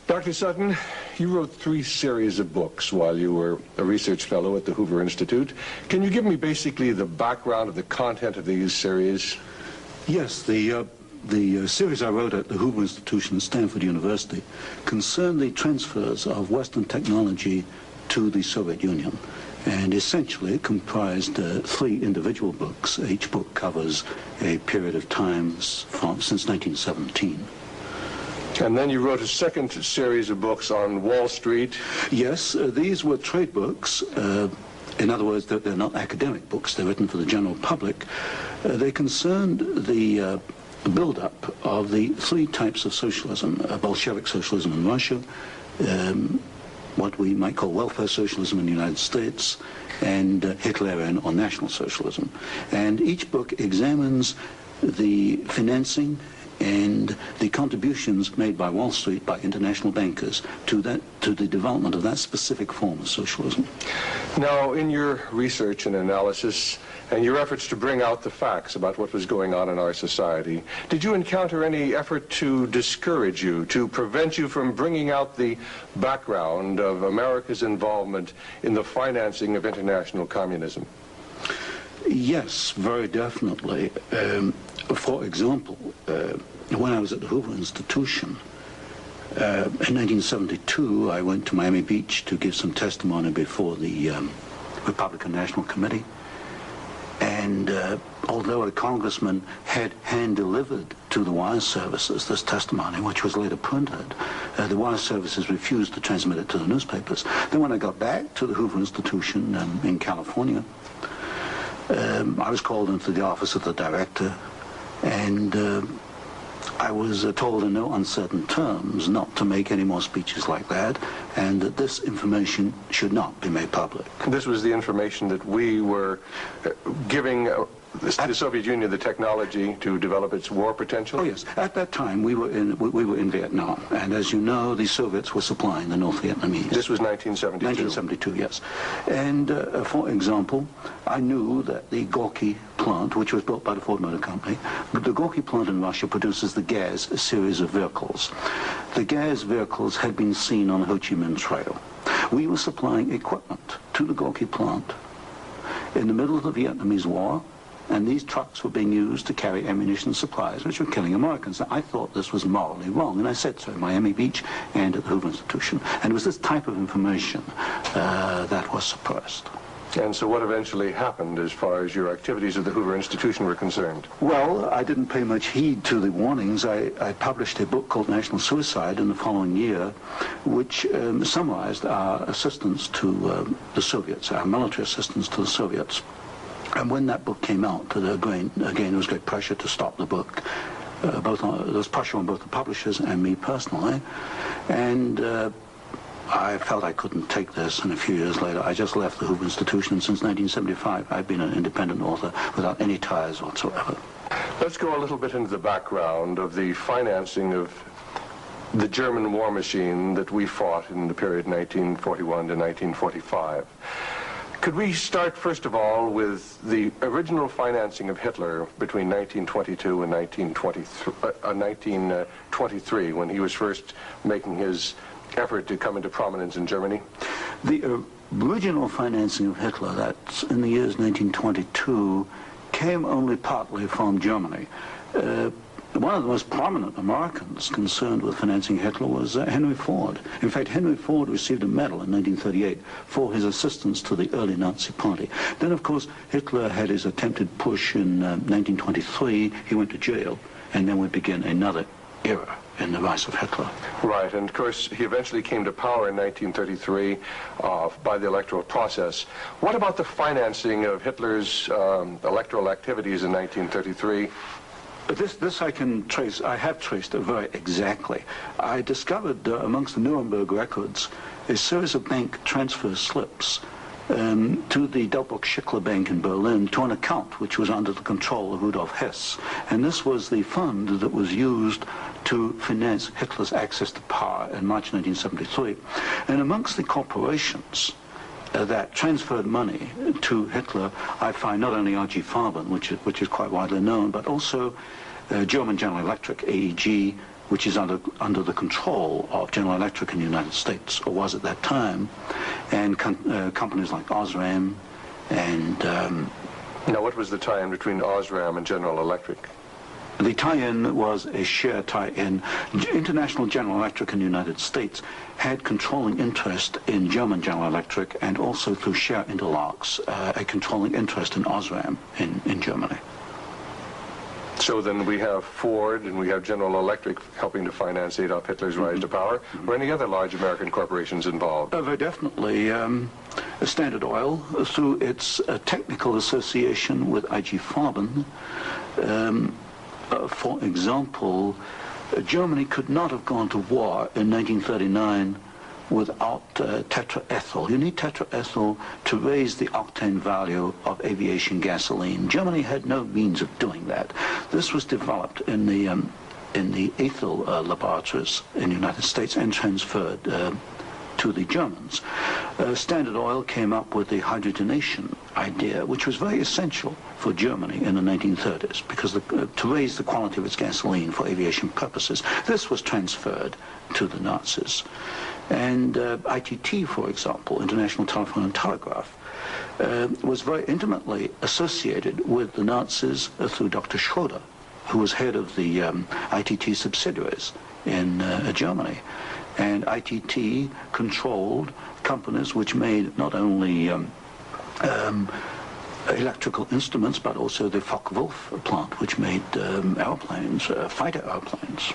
Dr. Sutton, you wrote 3 series of books while you were a research fellow at the Hoover Institute. Can you give me basically the background of the content of these series? Yes, the series I wrote at the Hoover Institution at Stanford University concerned the transfers of Western technology to the Soviet Union, and essentially it comprised 3 individual books. Each book covers a period of time since 1917. And then you wrote a second series of books on Wall Street. Yes, these were trade books. In other words, they're not academic books. They're written for the general public. They concerned the build-up of the 3 types of socialism: Bolshevik socialism in Russia, what we might call welfare socialism in the United States, and Hitlerian or National Socialism. And each book examines the financing and the contributions made by Wall Street, by international bankers, to the development of that specific form of socialism. Now, in your research and analysis, and your efforts to bring out the facts about what was going on in our society, did you encounter any effort to discourage you, to prevent you from bringing out the background of America's involvement in the financing of international communism? Yes, very definitely. For example, when I was at the Hoover Institution, in 1972, I went to Miami Beach to give some testimony before the Republican National Committee. And although a congressman had hand-delivered to the wire services this testimony, which was later printed, the wire services refused to transmit it to the newspapers. Then when I got back to the Hoover Institution in California, I was called into the office of the director, and I was told in no uncertain terms not to make any more speeches like that, and that this information should not be made public. This was the information that we were giving the Soviet Union the technology to develop its war potential? Oh yes, at that time we were in Vietnam, and as you know, the Soviets were supplying the North Vietnamese. This was 1972? 1972, yes. And for example, I knew that the Gorky plant, which was built by the Ford Motor Company, the Gorky plant in Russia produces the Gaz series of vehicles. The Gaz vehicles had been seen on the Ho Chi Minh Trail. We were supplying equipment to the Gorky plant in the middle of the Vietnamese War, and these trucks were being used to carry ammunition supplies, which were killing Americans. I thought this was morally wrong, and I said so at Miami Beach and at the Hoover Institution. And it was this type of information that was suppressed. And so what eventually happened as far as your activities at the Hoover Institution were concerned? Well, I didn't pay much heed to the warnings. I published a book called National Suicide in the following year, which summarized our assistance to the Soviets, our military assistance to the Soviets. And when that book came out, again, there was great pressure to stop the book. There was pressure on both the publishers and me personally. And I felt I couldn't take this, and a few years later, I just left the Hoover Institution. Since 1975, I've been an independent author without any ties whatsoever. Let's go a little bit into the background of the financing of the German war machine that we fought in the period 1941 to 1945. Could we start, first of all, with the original financing of Hitler between 1922 and 1923, when he was first making his effort to come into prominence in Germany? The original financing of Hitler, that's in the years 1922, came only partly from Germany. One of the most prominent Americans concerned with financing Hitler was Henry Ford. In fact, Henry Ford received a medal in 1938 for his assistance to the early Nazi Party. Then, of course, Hitler had his attempted push in 1923. He went to jail, and then would begin another era in the rise of Hitler. Right, and of course, he eventually came to power in 1933 by the electoral process. What about the financing of Hitler's electoral activities in 1933? This I can trace. I have traced it very exactly. I discovered amongst the Nuremberg records a series of bank transfer slips to the Delbruck-Schickler Bank in Berlin to an account which was under the control of Rudolf Hess. And this was the fund that was used to finance Hitler's access to power in March 1973. And amongst the corporations that transferred money to Hitler, I find not only R.G. Farben, which is quite widely known, but also German General Electric, AEG, which is under the control of General Electric in the United States, or was at that time, and companies like Osram and... Now, what was the tie-in between Osram and General Electric? The tie-in was a share tie-in. International General Electric in the United States had controlling interest in German General Electric, and also through share interlocks, a controlling interest in Osram in Germany. So then we have Ford and we have General Electric helping to finance Adolf Hitler's rise to power. Were any other large American corporations involved? Very definitely. Standard Oil, through its technical association with IG Farben, for example, Germany could not have gone to war in 1939 without tetraethyl. You need tetraethyl to raise the octane value of aviation gasoline. Germany had no means of doing that. This was developed in the ethyl laboratories in the United States and transferred to the Germans. Standard Oil came up with the hydrogenation idea, which was very essential for Germany in the 1930s, because to raise the quality of its gasoline for aviation purposes. This was transferred to the Nazis. And ITT, for example, International Telephone and Telegraph, was very intimately associated with the Nazis through Dr. Schroeder, who was head of the ITT subsidiaries in Germany. And ITT controlled companies which made not only electrical instruments, but also the Focke-Wulf plant, which made airplanes, fighter airplanes.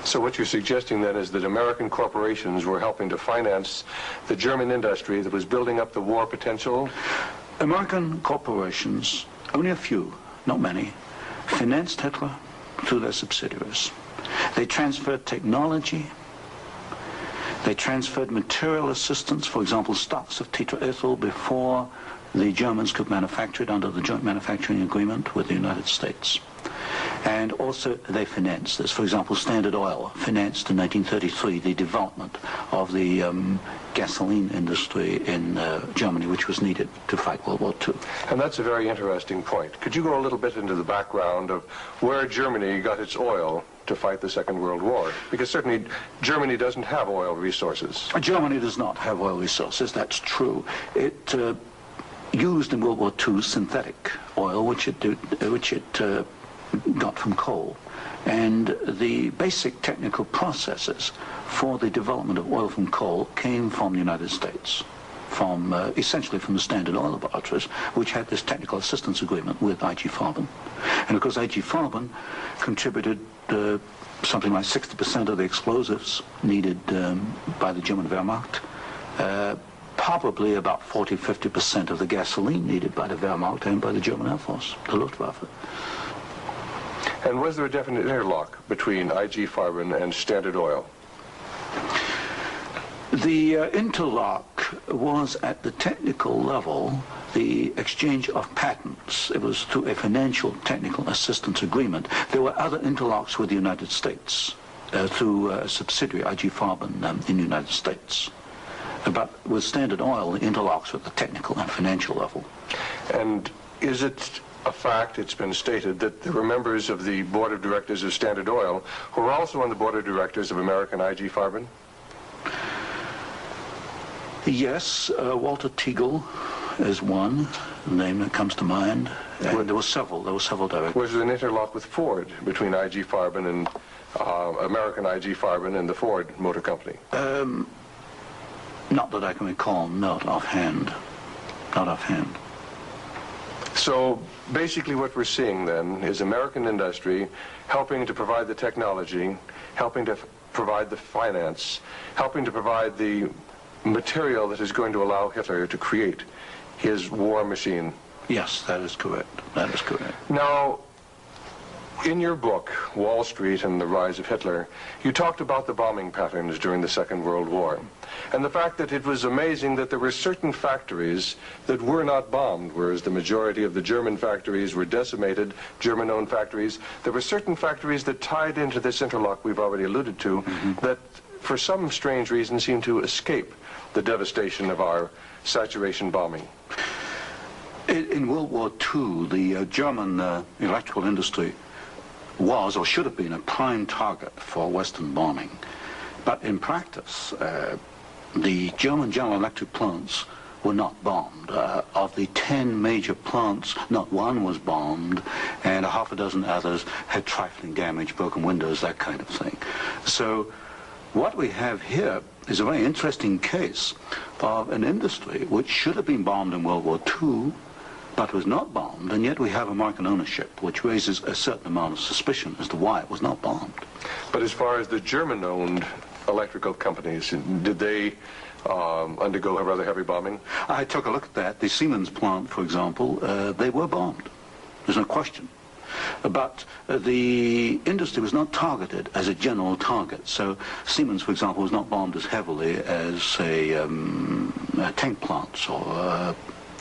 So what you're suggesting then is that American corporations were helping to finance the German industry that was building up the war potential? American corporations, only a few, not many, financed Hitler through their subsidiaries. They transferred technology. They transferred material assistance, for example, stocks of tetraethyl before the Germans could manufacture it under the joint manufacturing agreement with the United States. And also they financed this. For example, Standard Oil financed in 1933 the development of the gasoline industry in Germany, which was needed to fight World War II. And that's a very interesting point. Could you go a little bit into the background of where Germany got its oil to fight the Second World War? Because certainly Germany doesn't have oil resources. Germany does not have oil resources, that's true. It used in World War II synthetic oil, which it got from coal. And the basic technical processes for the development of oil from coal came from the United States, from essentially from the Standard Oil laboratories, which had this technical assistance agreement with IG Farben. And of course IG Farben contributed something like 60% of the explosives needed by the German Wehrmacht, probably about 40–50% of the gasoline needed by the Wehrmacht and by the German Air Force, the Luftwaffe. And was there a definite interlock between IG Farben and Standard Oil? The interlock was at the technical level, the exchange of patents. It was through a financial technical assistance agreement. There were other interlocks with the United States through a subsidiary, IG Farben, in the United States. But with Standard Oil, the interlocks at the technical and financial level. And is it a fact, it's been stated, that there were members of the board of directors of Standard Oil who were also on the board of directors of American IG Farben? Yes, Walter Teagle is one name that comes to mind. And there were several directors. Was there an interlock with Ford between IG Farben and American IG Farben and the Ford Motor Company? Not that I can recall, not offhand. Not offhand. So basically what we're seeing then is American industry helping to provide the technology, helping to provide the finance, helping to provide the material that is going to allow Hitler to create his war machine. Yes, that is correct. That is correct. Now, in your book, Wall Street and the Rise of Hitler, you talked about the bombing patterns during the Second World War, and the fact that it was amazing that there were certain factories that were not bombed, whereas the majority of the German factories were decimated, German-owned factories. There were certain factories that tied into this interlock we've already alluded to, that for some strange reason seemed to escape the devastation of our saturation bombing. In World War II, the German electrical industry was or should have been a prime target for Western bombing. But in practice, the German General Electric plants were not bombed. Of the 10 major plants, not one was bombed, and a half a dozen others had trifling damage, broken windows, that kind of thing. So what we have here is a very interesting case of an industry which should have been bombed in World War II, but was not bombed, and yet we have American ownership, which raises a certain amount of suspicion as to why it was not bombed. But as far as the German-owned electrical companies, did they undergo a rather heavy bombing? I took a look at that. The Siemens plant, for example, they were bombed. There's no question. But the industry was not targeted as a general target. So Siemens, for example, was not bombed as heavily as, say, tank plants or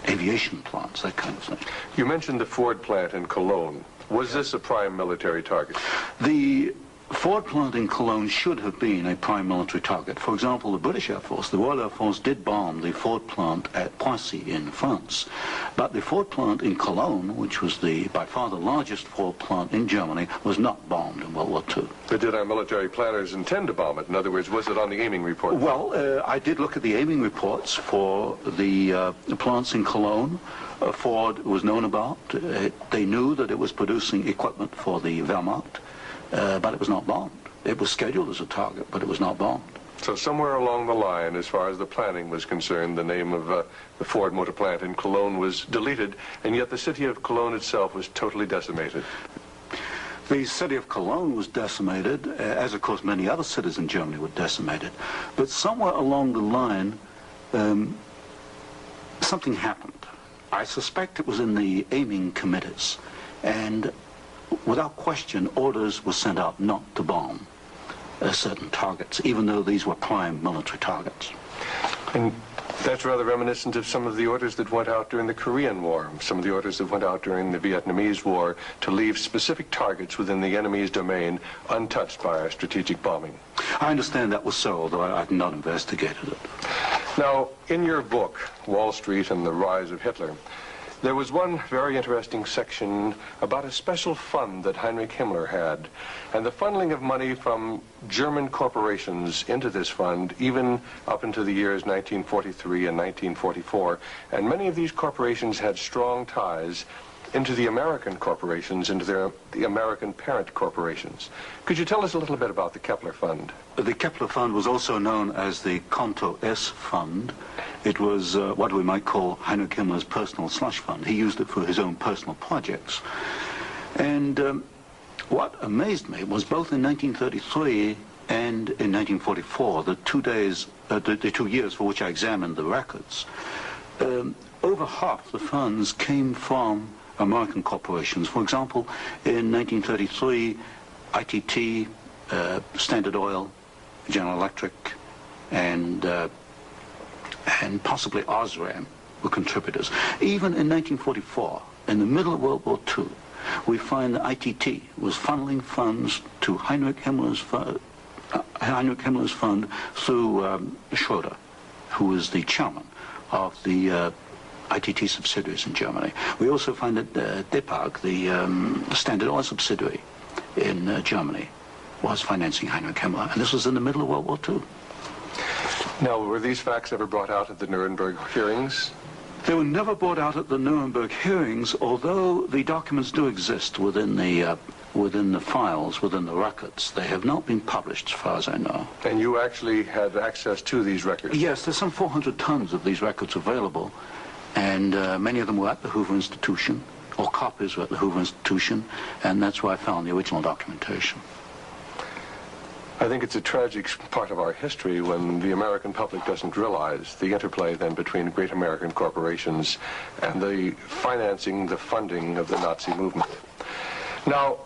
aviation plants, that kind of thing. You mentioned the Ford plant in Cologne. Was this a prime military target? The Ford plant in Cologne should have been a prime military target. For example, the British Air Force, the Royal Air Force, did bomb the Ford plant at Poissy in France. But the Ford plant in Cologne, which was by far the largest Ford plant in Germany, was not bombed in World War II. But did our military planners intend to bomb it? In other words, was it on the aiming report? Well, I did look at the aiming reports for the plants in Cologne. Ford was known about. They knew that it was producing equipment for the Wehrmacht. But it was not bombed. It was scheduled as a target, but it was not bombed. So somewhere along the line, as far as the planning was concerned, the name of the Ford motor plant in Cologne was deleted, and yet the city of Cologne itself was totally decimated. The city of Cologne was decimated, as of course many other cities in Germany were decimated. But somewhere along the line, something happened. I suspect it was in the aiming committees, and without question, orders were sent out not to bomb certain targets, even though these were prime military targets. And that's rather reminiscent of some of the orders that went out during the Korean War, some of the orders that went out during the Vietnamese War to leave specific targets within the enemy's domain untouched by our strategic bombing. I understand that was so, although I've not investigated it. Now, in your book, Wall Street and the Rise of Hitler, there was one very interesting section about a special fund that Heinrich Himmler had, and the funneling of money from German corporations into this fund, even up into the years 1943 and 1944. And many of these corporations had strong ties into the American corporations, into the American parent corporations. Could you tell us a little bit about the Kepler Fund? The Kepler Fund was also known as the Konto S Fund. It was what we might call Heinrich Himmler's personal slush fund. He used it for his own personal projects. And what amazed me was both in 1933 and in 1944, the 2 years for which I examined the records, over half the funds came from American corporations. For example, in 1933, ITT, Standard Oil, General Electric, and possibly Osram were contributors. Even in 1944, in the middle of World War II, we find that ITT was funneling funds to Heinrich Himmler's fund through Schroeder, who was the chairman of the ITT subsidiaries in Germany. We also find that Depag, the Standard Oil subsidiary in Germany, was financing Heinrich Himmler, and this was in the middle of World War II. Now, were these facts ever brought out at the Nuremberg hearings? They were never brought out at the Nuremberg hearings, although the documents do exist within the files, within the records. They have not been published, as far as I know. And you actually had access to these records? Yes, there's some 400 tons of these records available, and many of them were at the Hoover Institution, or copies were at the Hoover Institution, and that's where I found the original documentation. I think it's a tragic part of our history when the American public doesn't realize the interplay then between great American corporations and the financing, the funding of the Nazi movement. Now,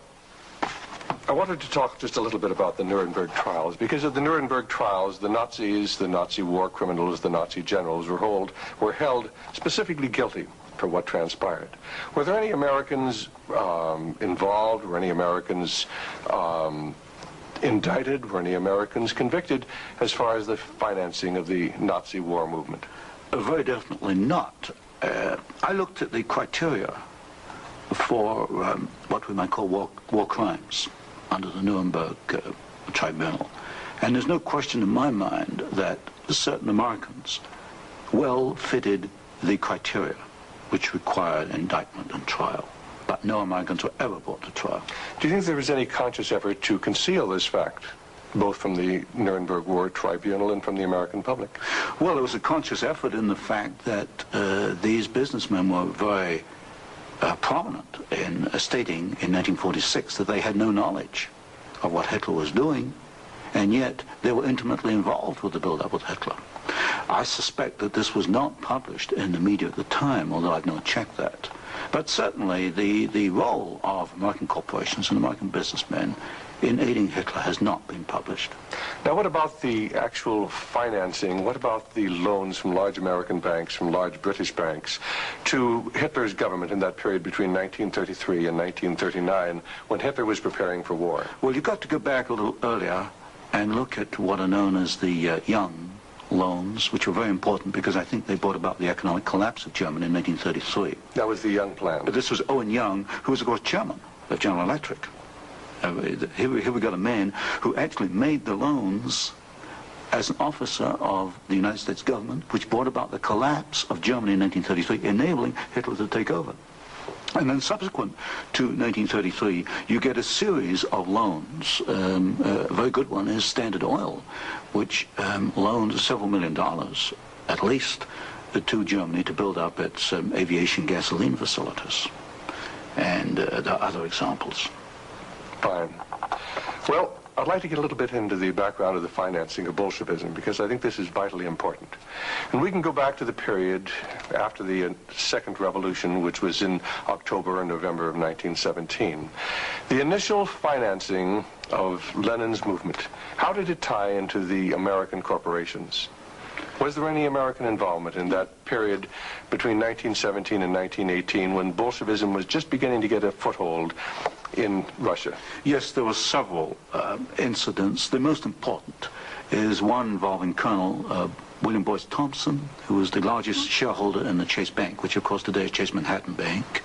I wanted to talk just a little bit about the Nuremberg trials, because at the Nuremberg trials, the Nazis, the Nazi war criminals, the Nazi generals were held specifically guilty for what transpired. Were there any Americans involved? Were any Americans indicted? Were any Americans convicted as far as the financing of the Nazi war movement? Very definitely not. I looked at the criteria for what we might call war crimes under the Nuremberg tribunal. And there's no question in my mind that certain Americans well fitted the criteria which required indictment and trial. But no Americans were ever brought to trial. Do you think there was any conscious effort to conceal this fact, both from the Nuremberg War Tribunal and from the American public? Well, there was a conscious effort in the fact that these businessmen were very prominent in stating in 1946 that they had no knowledge of what Hitler was doing, and yet they were intimately involved with the build-up with Hitler. I suspect that this was not published in the media at the time, although I've not checked that. But certainly the role of American corporations and American businessmen in aiding Hitler has not been published. Now, what about the actual financing? What about the loans from large American banks, from large British banks, to Hitler's government in that period between 1933 and 1939, when Hitler was preparing for war? Well, you've got to go back a little earlier and look at what are known as the Young loans, which were very important because I think they brought about the economic collapse of Germany in 1933. That was the Young plan. This was Owen Young, who was, of course, chairman of General Electric. Here we got a man who actually made the loans as an officer of the United States government, which brought about the collapse of Germany in 1933, enabling Hitler to take over. And then subsequent to 1933, you get a series of loans. A very good one is Standard Oil, which loaned several $1 million, at least, to Germany to build up its aviation gasoline facilities. And there are other examples. Fine. Well, I'd like to get a little bit into the background of the financing of Bolshevism, because I think this is vitally important. And we can go back to the period after the Second Revolution, which was in October and November of 1917. The initial financing of Lenin's movement, how did it tie into the American corporations? Was there any American involvement in that period between 1917 and 1918, when Bolshevism was just beginning to get a foothold in Russia? Yes, there were several incidents. The most important is one involving Colonel William Boyce Thompson, who was the largest shareholder in the Chase Bank, which of course today is Chase Manhattan Bank.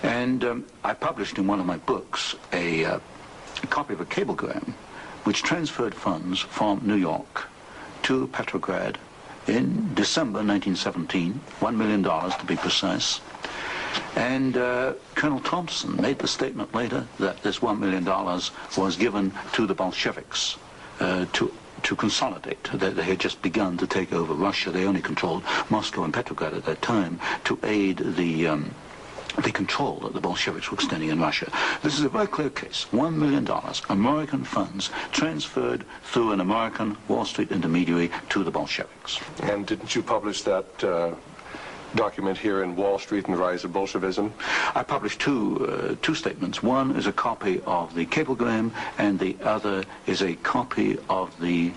And I published in one of my books a copy of a cablegram which transferred funds from New York to Petrograd in December 1917, $1 million to be precise. And Colonel Thompson made the statement later that this $1 million was given to the Bolsheviks to consolidate. They had just begun to take over Russia. They only controlled Moscow and Petrograd at that time, to aid the control that the Bolsheviks were extending in Russia. This is a very clear case. $1 million, American funds transferred through an American Wall Street intermediary to the Bolsheviks. And didn't you publish that document here in Wall Street and the Rise of Bolshevism? I published two statements. One is a copy of the cablegram, and the other is a copy of the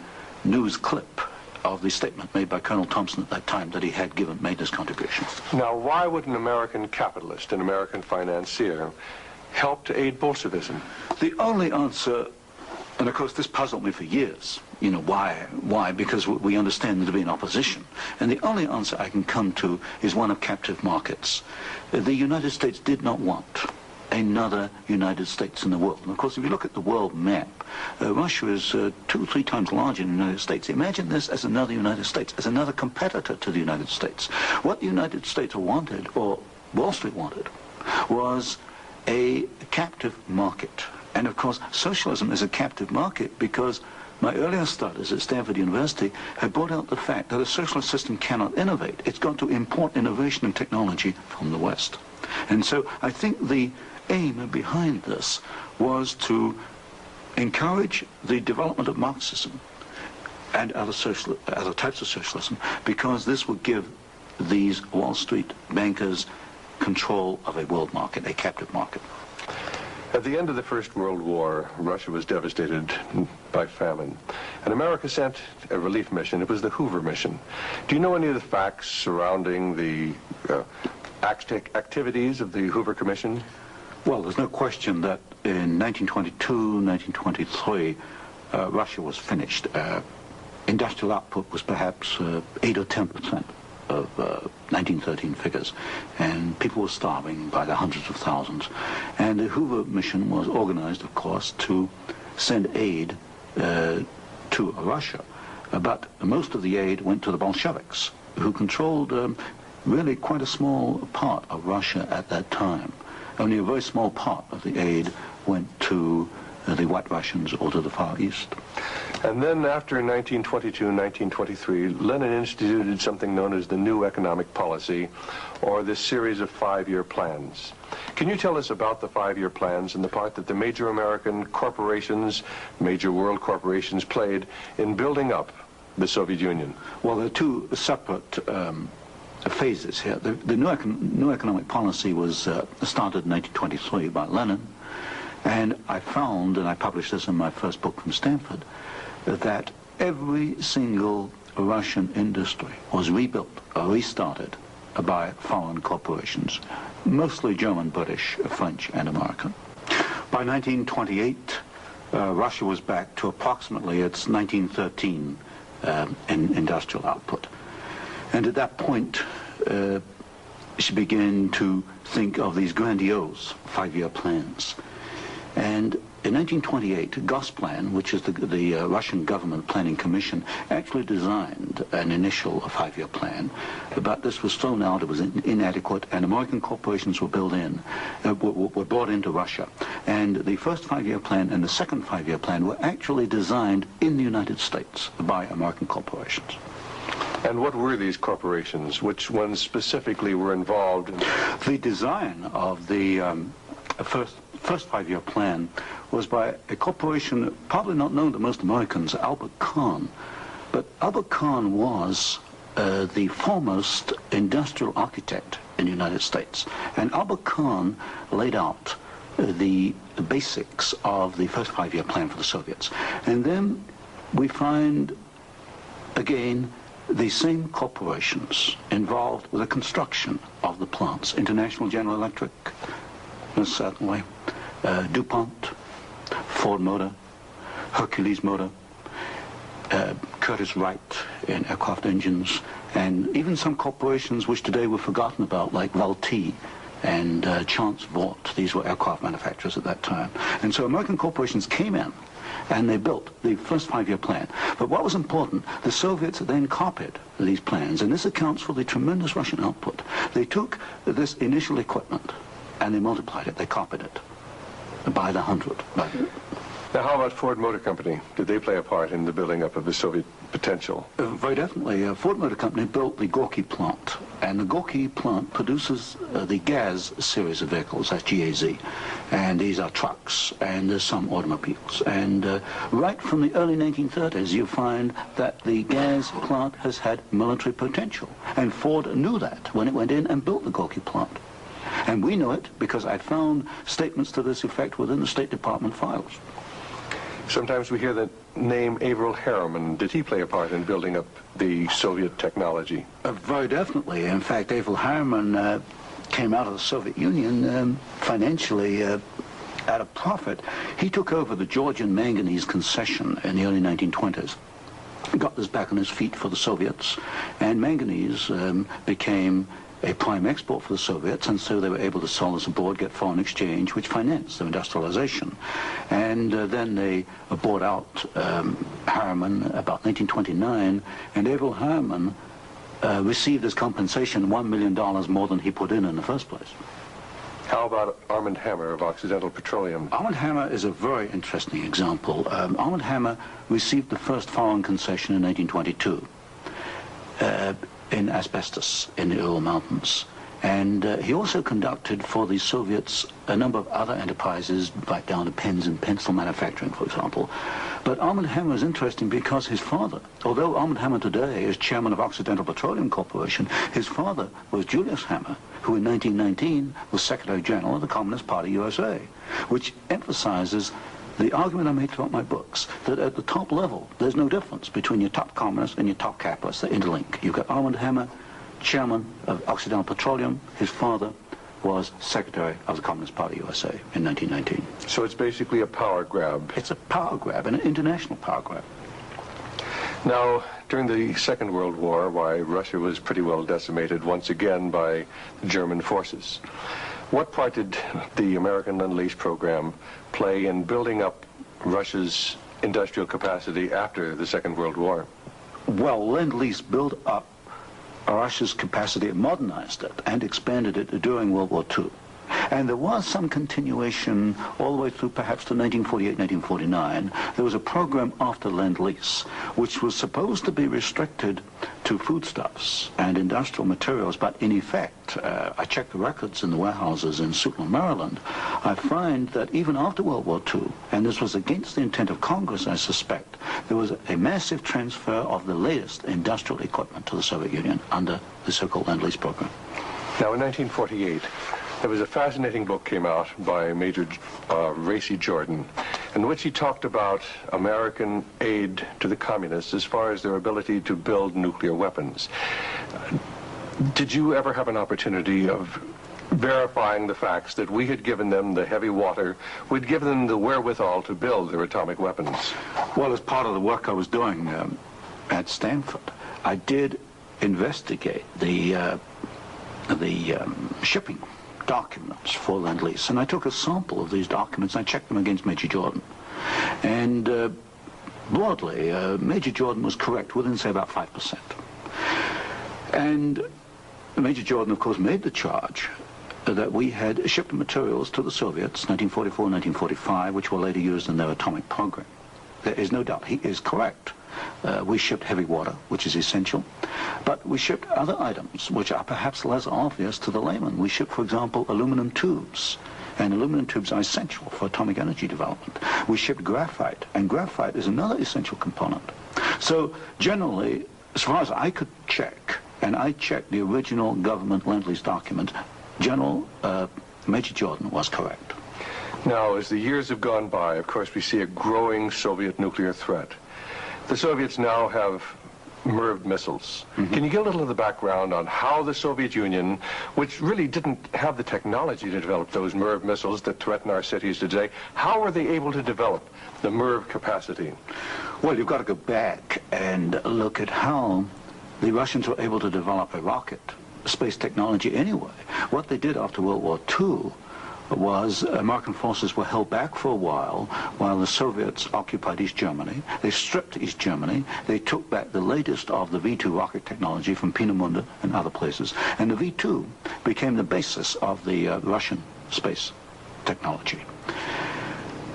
news clip of the statement made by Colonel Thompson at that time that he had made this contribution. Now, why would an American capitalist, an American financier, help to aid Bolshevism? The only answer, and of course this puzzled me for years, you know, why? Why? Because we understand there to be an opposition. And the only answer I can come to is one of captive markets. The United States did not want another United States in the world. And of course, if you look at the world map, Russia is 2 or 3 times larger than the United States. Imagine this as another United States, as another competitor to the United States. What the United States wanted, or Wall Street wanted, was a captive market. And of course, socialism is a captive market because my earlier studies at Stanford University had brought out the fact that a socialist system cannot innovate. It's got to import innovation and technology from the West. And so I think the aim behind this was to encourage the development of Marxism and other types of socialism, because this would give these Wall Street bankers control of a world market, a captive market. At the end of the First World War, Russia was devastated by famine. And America sent a relief mission. It was the Hoover mission. Do you know any of the facts surrounding the activities of the Hoover Commission? Well, there's no question that in 1922, 1923, Russia was finished. Industrial output was perhaps 8 or 10%. of 1913 figures, and people were starving by the hundreds of thousands. And the Hoover mission was organized, of course, to send aid to Russia. But most of the aid went to the Bolsheviks, who controlled really quite a small part of Russia at that time. Only a very small part of the aid went to the White Russians or to the Far East. And then after 1922, 1923, Lenin instituted something known as the New Economic Policy, or this series of 5-year plans. Can you tell us about the 5-year plans and the part that the major American corporations, major world corporations, played in building up the Soviet Union? Well, there are two separate phases here. The new economic policy was started in 1923 by Lenin, and I found, and I published this in my first book from Stanford, that every single Russian industry was rebuilt or restarted by foreign corporations, mostly German, British, French, and American. By 1928, Russia was back to approximately its 1913 industrial output. And at that point, she began to think of these grandiose 5-year plans. And in 1928, Gosplan, which is the Russian government planning commission, actually designed an initial 5-year plan. But this was thrown out, it was inadequate, and American corporations were were brought into Russia. And the first 5-year plan and the second 5-year plan were actually designed in the United States by American corporations. And what were these corporations? Which ones specifically were involved in? The design of the first 5-year plan was by a corporation probably not known to most Americans, Albert Kahn. But Albert Kahn was the foremost industrial architect in the United States. And Albert Kahn laid out the basics of the first 5-year plan for the Soviets. And then we find, again, the same corporations involved with the construction of the plants. International General Electric, certainly, DuPont, Ford Motor, Hercules Motor, Curtiss-Wright in aircraft engines, and even some corporations which today were forgotten about, like Vultee and Chance Vought. These were aircraft manufacturers at that time. And so American corporations came in and they built the first 5-year plan. But what was important, the Soviets then copied these plans, and this accounts for the tremendous Russian output. They took this initial equipment and they multiplied it, they copied it by the 100. Now, how about Ford Motor Company? Did they play a part in the building up of the Soviet potential? Very definitely. Ford Motor Company built the Gorky plant, and the Gorky plant produces the GAZ series of vehicles, that's GAZ, and these are trucks, and there's some automobiles. And right from the early 1930s, you find that the GAZ plant has had military potential, and Ford knew that when it went in and built the Gorky plant. And we know it because I found statements to this effect within the State Department files. Sometimes we hear the name Averell Harriman. Did he play a part in building up the Soviet technology? Very definitely. In fact, Averell Harriman came out of the Soviet Union financially at a profit. He took over the Georgian manganese concession in the early 1920s. Got this back on his feet for the Soviets, and manganese became a prime export for the Soviets, and so they were able to sell this abroad, get foreign exchange, which financed their industrialization. And then they bought out Harriman about 1929, and Averell Harriman received as compensation $1 million more than he put in the first place. How about Armand Hammer of Occidental Petroleum? Armand Hammer is a very interesting example. Armand Hammer received the first foreign concession in 1922. In asbestos in the Ural Mountains. And he also conducted for the Soviets a number of other enterprises, right down to pens and pencil manufacturing, for example. But Armand Hammer is interesting because his father, although Armand Hammer today is chairman of Occidental Petroleum Corporation, his father was Julius Hammer, who in 1919 was Secretary General of the Communist Party USA, which emphasizes the argument I made throughout my books, that at the top level, there's no difference between your top communists and your top capitalists. They interlink. You've got Armand Hammer, chairman of Occidental Petroleum. His father was Secretary of the Communist Party USA in 1919. So it's basically a power grab. It's a power grab, an international power grab. Now, during the Second World War, why, Russia was pretty well decimated once again by German forces. What part did the American Lend-Lease program play in building up Russia's industrial capacity after the Second World War? Well, Lend-Lease built up Russia's capacity, modernized it, and expanded it during World War II. And there was some continuation all the way through perhaps to 1948, 1949. There was a program after Lend-Lease, which was supposed to be restricted to foodstuffs and industrial materials, but in effect, I checked the records in the warehouses in Suitland, Maryland, I find that even after World War II, and this was against the intent of Congress, I suspect, there was a massive transfer of the latest industrial equipment to the Soviet Union under the so-called Lend-Lease program. Now, in 1948, there was a fascinating book came out by Major Racy Jordan, in which he talked about American aid to the communists as far as their ability to build nuclear weapons. Did you ever have an opportunity of verifying the facts that we had given them the heavy water, we'd given them the wherewithal to build their atomic weapons? Well, as part of the work I was doing at Stanford, I did investigate the shipping documents for Lend-Lease, and I took a sample of these documents and I checked them against Major Jordan. And broadly, Major Jordan was correct within, say, about 5%. And Major Jordan, of course, made the charge that we had shipped materials to the Soviets, 1944 and 1945, which were later used in their atomic program. There is no doubt, he is correct. We shipped heavy water, which is essential, but we shipped other items which are perhaps less obvious to the layman. We shipped, for example, aluminum tubes, and aluminum tubes are essential for atomic energy development. We shipped graphite, and graphite is another essential component. So generally, as far as I could check, and I checked the original government Lend-Lease document, General Major Jordan was correct. Now, as the years have gone by, of course, we see a growing Soviet nuclear threat. The Soviets now have MIRV missiles. Mm-hmm. Can you give a little of the background on how the Soviet Union, which really didn't have the technology to develop those MIRV missiles that threaten our cities today, how were they able to develop the MIRV capacity? Well, you've got to go back and look at how the Russians were able to develop a rocket, space technology anyway. What they did after World War II was American forces were held back for a while the Soviets occupied East Germany. They stripped East Germany. They took back the latest of the V-2 rocket technology from Peenemünde and other places. And the V-2 became the basis of the Russian space technology.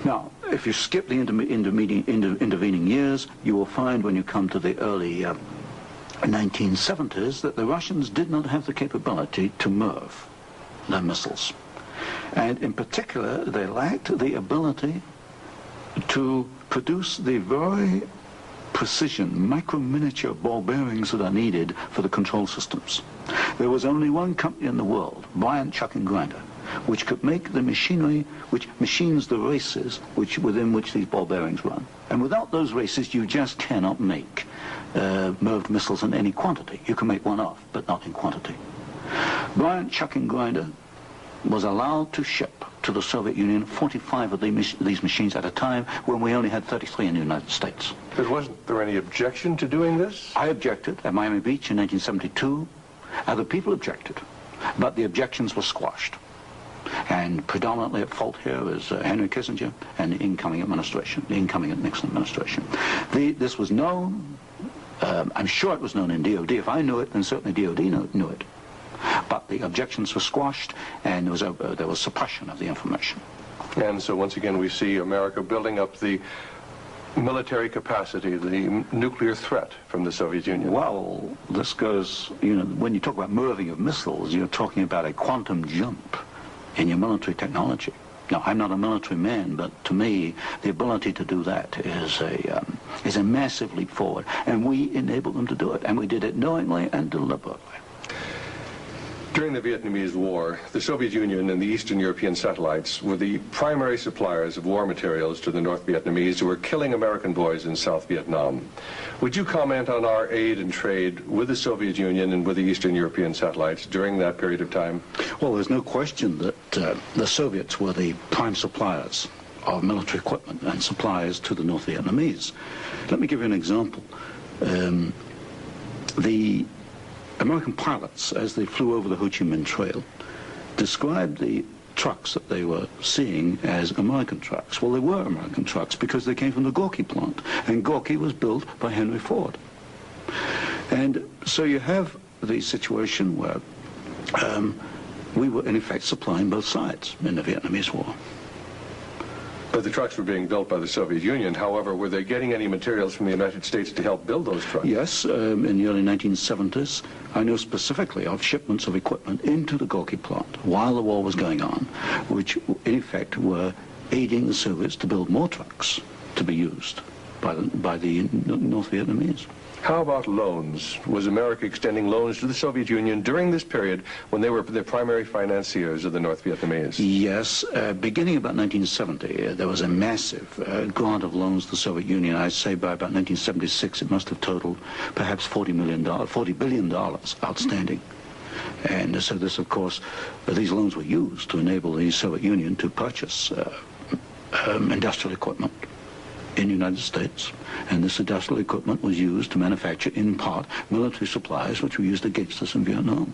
Now, if you skip the intervening years, you will find when you come to the early 1970s that the Russians did not have the capability to MIRV their missiles. And in particular, they lacked the ability to produce the very precision, micro-miniature ball bearings that are needed for the control systems. There was only one company in the world, Bryant, Chuck and Grinder, which could make the machinery which machines the races within which these ball bearings run. And without those races, you just cannot make MIRV missiles in any quantity. You can make one off, but not in quantity. Bryant, Chuck and Grinder was allowed to ship to the Soviet Union 45 of these machines at a time when we only had 33 in the United States. But wasn't there any objection to doing this? I objected at Miami Beach in 1972. Other people objected, but the objections were squashed. And predominantly at fault here is Henry Kissinger and the incoming administration, the incoming Nixon administration. This was known, I'm sure it was known in DOD. If I knew it, then certainly DOD knew it. But the objections were squashed, and there was suppression of the information. And so once again we see America building up the military capacity, the nuclear threat from the Soviet Union. Well, this goes, when you talk about MIRVing of missiles, you're talking about a quantum jump in your military technology. Now, I'm not a military man, but to me, the ability to do that is a massive leap forward, and we enabled them to do it, and we did it knowingly and deliberately. During the Vietnamese War, the Soviet Union and the Eastern European satellites were the primary suppliers of war materials to the North Vietnamese who were killing American boys in South Vietnam. Would you comment on our aid and trade with the Soviet Union and with the Eastern European satellites during that period of time? Well, there's no question that the Soviets were the prime suppliers of military equipment and supplies to the North Vietnamese. Let me give you an example. the American pilots, as they flew over the Ho Chi Minh Trail, described the trucks that they were seeing as American trucks. Well, they were American trucks because they came from the Gorky plant, and Gorky was built by Henry Ford. And so you have the situation where we were, in effect, supplying both sides in the Vietnamese War. But the trucks were being built by the Soviet Union. However, were they getting any materials from the United States to help build those trucks? Yes, in the early 1970s, I know specifically of shipments of equipment into the Gorky plant while the war was going on, which in effect were aiding the Soviets to build more trucks to be used by the North Vietnamese. How about loans? Was America extending loans to the Soviet Union during this period when they were the primary financiers of the North Vietnamese? Yes. Beginning about 1970, there was a massive grant of loans to the Soviet Union. I'd say by about 1976, it must have totaled perhaps $40 billion outstanding. And so this, of course, these loans were used to enable the Soviet Union to purchase industrial equipment in the United States, and this industrial equipment was used to manufacture, in part, military supplies which were used against us in Vietnam.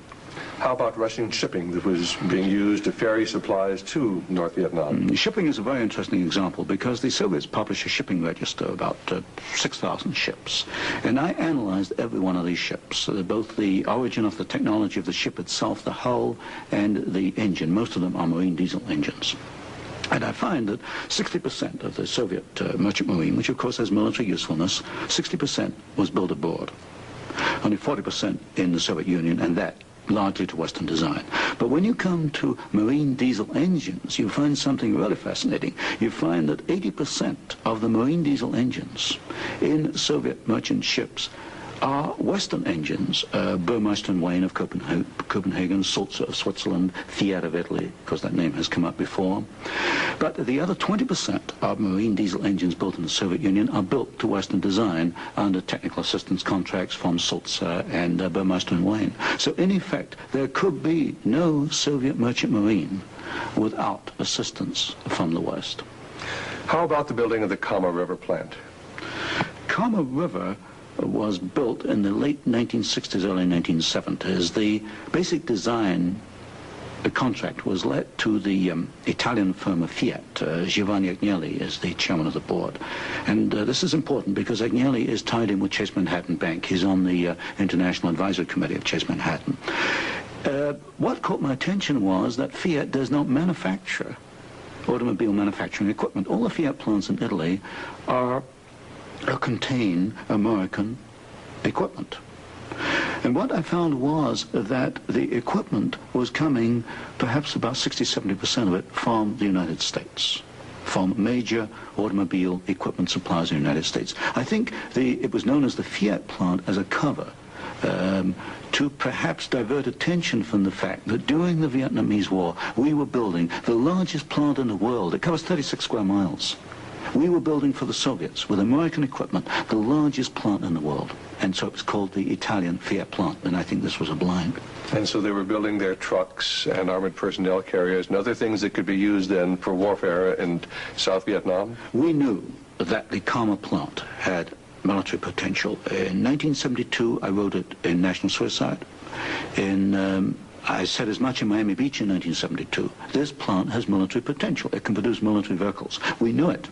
How about Russian shipping that was being used to ferry supplies to North Vietnam? Shipping is a very interesting example because the Soviets published a shipping register, about 6,000 ships, and I analyzed every one of these ships, both the origin of the technology of the ship itself, the hull, and the engine. Most of them are marine diesel engines. And I find that 60% of the Soviet merchant marine, which of course has military usefulness, 60% was built aboard. Only 40% in the Soviet Union, and that largely to Western design. But when you come to marine diesel engines, you find something really fascinating. You find that 80% of the marine diesel engines in Soviet merchant ships are Western engines, Burmeister & Wain of Copenhagen, Sulzer of Switzerland, Fiat of Italy, because that name has come up before. But the other 20% of marine diesel engines built in the Soviet Union are built to Western design under technical assistance contracts from Sulzer and Burmeister & Wain. So in effect, there could be no Soviet merchant marine without assistance from the West. How about the building of the Kama River plant? Kama River was built in the late 1960s, early 1970s. The basic design contract was let to the Italian firm of Fiat. Giovanni Agnelli is the chairman of the board. And this is important because Agnelli is tied in with Chase Manhattan Bank. He's on the International Advisory Committee of Chase Manhattan. What caught my attention was that Fiat does not manufacture automobile manufacturing equipment. All the Fiat plants in Italy contain American equipment. And what I found was that the equipment was coming, perhaps about 60-70% of it, from the United States, from major automobile equipment suppliers in the United States. I think it was known as the Fiat plant as a cover to perhaps divert attention from the fact that during the Vietnamese War, we were building the largest plant in the world. It covers 36 square miles. We were building for the Soviets, with American equipment, the largest plant in the world. And so it was called the Italian Fiat plant, and I think this was a blind. And so they were building their trucks and armored personnel carriers and other things that could be used then for warfare in South Vietnam? We knew that the Kama plant had military potential. In 1972, I wrote it in National Suicide. I said as much in Miami Beach in 1972. This plant has military potential. It can produce military vehicles. We knew it.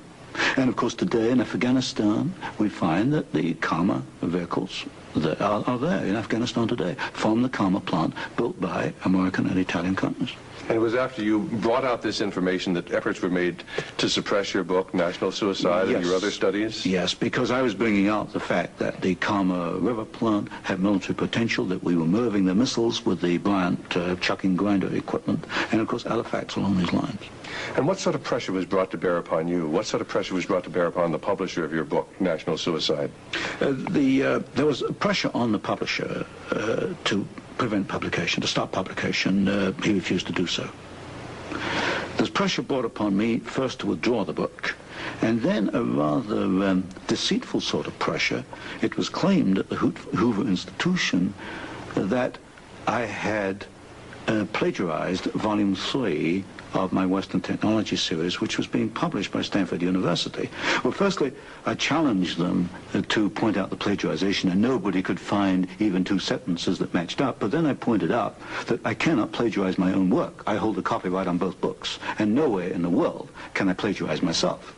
And of course today in Afghanistan we find that the Kama vehicles that are there in Afghanistan today from the Kama plant built by American and Italian companies. And it was after you brought out this information that efforts were made to suppress your book, National Suicide, yes. And your other studies? Yes, because I was bringing out the fact that the Kama River plant had military potential, that we were moving the missiles with the Bryant chucking grinder equipment, and of course other facts along these lines. And what sort of pressure was brought to bear upon you? What sort of pressure was brought to bear upon the publisher of your book, National Suicide? There was pressure on the publisher to prevent publication, to stop publication. He refused to do so. There's pressure brought upon me first to withdraw the book, and then a rather deceitful sort of pressure. It was claimed at the Hoover institution that I had plagiarized Volume 3 of my Western Technology series, which was being published by Stanford University. Well, firstly, I challenged them to point out the plagiarization, and nobody could find even two sentences that matched up. But then I pointed out that I cannot plagiarize my own work. I hold the copyright on both books, and nowhere in the world can I plagiarize myself.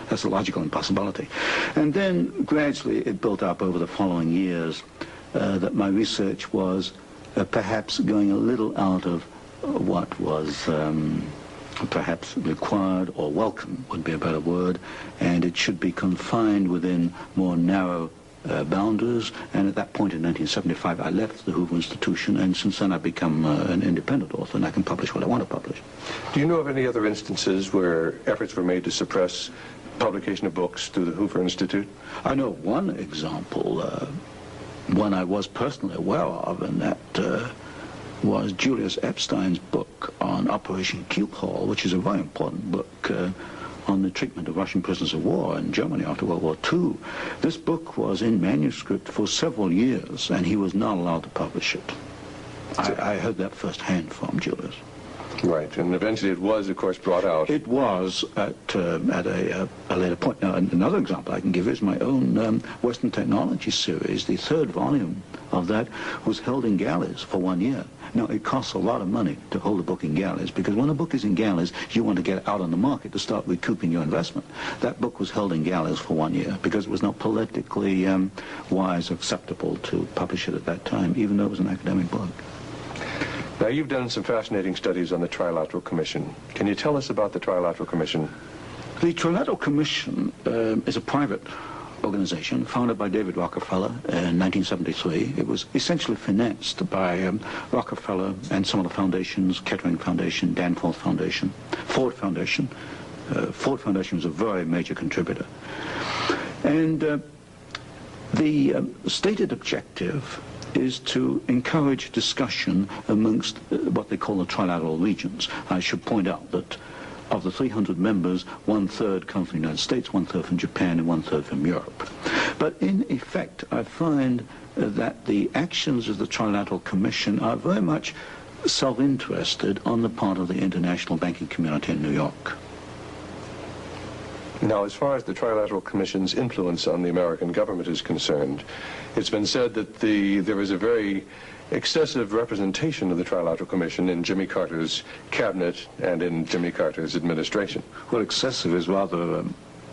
That's a logical impossibility. And then gradually it built up over the following years that my research was perhaps going a little out of what was perhaps required, or welcome would be a better word, and it should be confined within more narrow boundaries. And at that point in 1975 I left the Hoover Institution, and since then I've become an independent author, and I can publish what I want to publish. Do you know of any other instances where efforts were made to suppress publication of books through the Hoover Institute? I know one example, one I was personally aware of, and that was Julius Epstein's book on Operation Keelhaul, which is a very important book on the treatment of Russian prisoners of war in Germany after World War II. This book was in manuscript for several years, and he was not allowed to publish it. I heard that firsthand from Julius. Right, and eventually it was, of course, brought out. It was at a later point. Now, another example I can give is my own Western Technology series. The third volume of that was held in galleys for 1 year. Now, it costs a lot of money to hold a book in galleys, because when a book is in galleys, you want to get it out on the market to start recouping your investment. That book was held in galleys for 1 year because it was not politically wise or acceptable to publish it at that time, even though it was an academic book. Now, you've done some fascinating studies on the Trilateral Commission. Can you tell us about the Trilateral Commission? The Trilateral Commission is a private organization founded by David Rockefeller in 1973. It was essentially financed by Rockefeller and some of the foundations, Kettering Foundation, Danforth Foundation, Ford Foundation. Ford Foundation was a very major contributor. And the stated objective is to encourage discussion amongst what they call the trilateral regions. I should point out that of the 300 members, 1/3 come from the United States, 1/3 from Japan, and 1/3 from Europe. But in effect, I find that the actions of the Trilateral Commission are very much self-interested on the part of the international banking community in New York. Now, as far as the Trilateral Commission's influence on the American government is concerned, it's been said that there is a very excessive representation of the Trilateral Commission in Jimmy Carter's cabinet and in Jimmy Carter's administration. Well, excessive is rather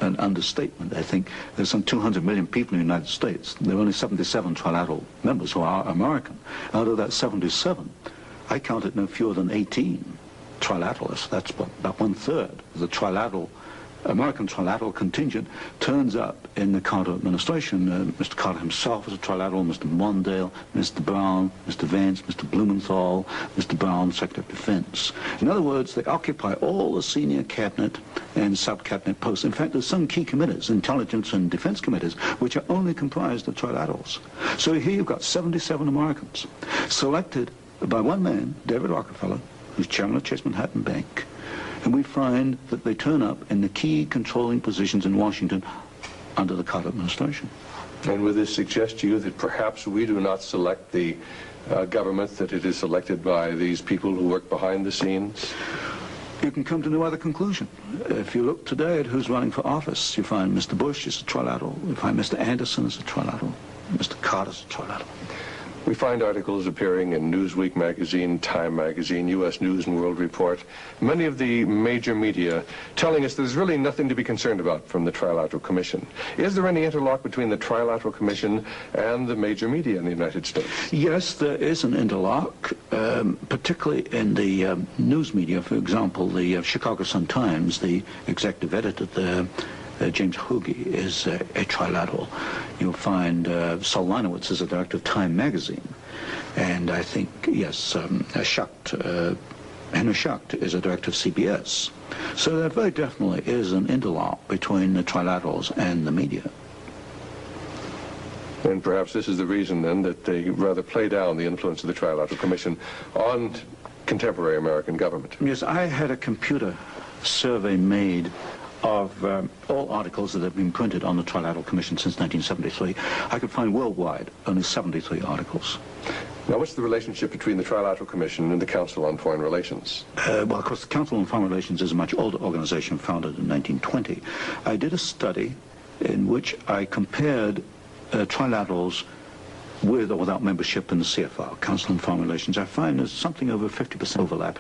an understatement. I think there's some 200 million people in the United States. There are only 77 trilateral members who are American. Out of that 77, I counted no fewer than 18 trilateralists. That's about 1/3 of the American trilateral contingent turns up in the Carter administration. Mr. Carter himself was a trilateral, Mr. Mondale, Mr. Brown, Mr. Vance, Mr. Blumenthal, Mr. Brown, Secretary of Defense. In other words, they occupy all the senior cabinet and sub-cabinet posts. In fact, there's some key committees, intelligence and defense committees, which are only comprised of trilaterals. So here you've got 77 Americans selected by one man, David Rockefeller, who's chairman of Chase Manhattan Bank. And we find that they turn up in the key controlling positions in Washington under the Carter administration. And would this suggest to you that perhaps we do not select the government, that it is selected by these people who work behind the scenes? You can come to no other conclusion. If you look today at who's running for office, you find Mr. Bush is a trilateral, you find Mr. Anderson is a trilateral, Mr. Carter's a trilateral. We find articles appearing in Newsweek magazine, Time magazine, U.S. News and World Report, many of the major media telling us there's really nothing to be concerned about from the Trilateral Commission. Is there any interlock between the Trilateral Commission and the major media in the United States? Yes, there is an interlock, particularly in the news media. For example, the Chicago Sun-Times, the executive editor there, James Hoagie, is a trilateral. You'll find Saul Linowitz is a director of Time magazine. And I think, yes, Henry Schacht is a director of CBS. So there very definitely is an interlock between the trilaterals and the media. And perhaps this is the reason, then, that they rather play down the influence of the Trilateral Commission on contemporary American government. Yes, I had a computer survey made of all articles that have been printed on the Trilateral Commission since 1973. I could find worldwide only 73 articles. Now, what's the relationship between the Trilateral Commission and the Council on Foreign Relations? Well, of course, the Council on Foreign Relations is a much older organization founded in 1920. I did a study in which I compared trilaterals with or without membership in the CFR, Council on Foreign Relations. I find there's something over 50% overlap.